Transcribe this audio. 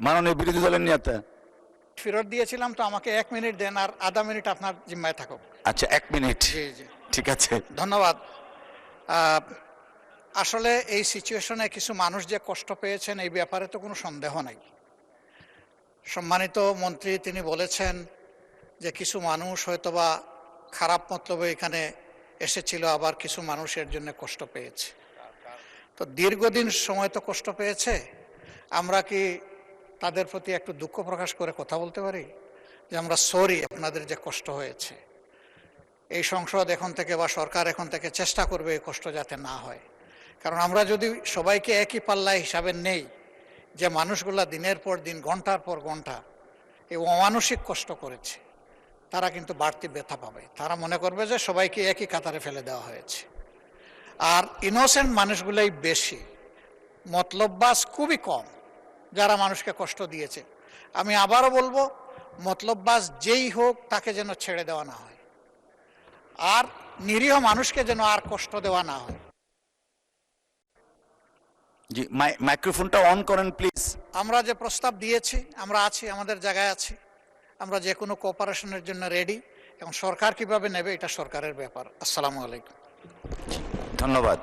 মাননীয় বিরোধী দলের নেতা। ফেরত দিয়েছিলাম তো, আমাকে 1 মিনিট দেন, আর আধা মিনিট আপনার জিম্মায় থাকুক। আচ্ছা, 1 মিনিট। জি জি, ঠিক আছে, ধন্যবাদ। আসলে এই সিচুয়েশনে কিছু মানুষ যে কষ্ট পেয়েছেন এই ব্যাপারে তো কোনো সন্দেহ নাই। সম্মানিত মন্ত্রী তিনি বলেছেন যে কিছু মানুষ হয়তোবা খারাপ মতলবে এখানে এসেছিল, আবার কিছু মানুষের জন্য কষ্ট পেয়েছে। তো দীর্ঘদিন সময় তো কষ্ট পেয়েছে, আমরা কি তাদের প্রতি একটু দুঃখ প্রকাশ করে কথা বলতে পারি যে আমরা সরি, আপনাদের যে কষ্ট হয়েছে। এই সংসদ এখন থেকে বা সরকার এখন থেকে চেষ্টা করবে এই কষ্ট যাতে না হয়। কারণ আমরা যদি সবাইকে একই পাল্লায় হিসাবে নেই, যে মানুষগুলা দিনের পর দিন ঘন্টার পর ঘন্টা এই অমানসিক কষ্ট করেছে, তারা কিন্তু বাড়তি ব্যথা পাবে। তারা মনে করবে যে সবাইকে একই কাতারে ফেলে দেওয়া হয়েছে। আর ইনোসেন্ট মানুষগুলাই বেশি, মতলববাজ খুবই কম যারা মানুষকে কষ্ট দিয়েছে। আমি আবারও বলবো, মতলববাজ যেই হোক তাকে যেন ছেড়ে দেওয়া না হয়, আর নিরীহ মানুষকে যেন আর কষ্ট দেওয়া না হয়। জি, মাইক্রোফোনটা অন করেন প্লিজ। আমরা যে প্রস্তাব দিয়েছি, আমরা আছি, আমাদের জায়গায় আছি, আমরা যে কোনো কোঅপারেশনের জন্য রেডি। এবং সরকার কিভাবে নেবে এটা সরকারের ব্যাপার। আসসালামু আলাইকুম। ধন্যবাদ।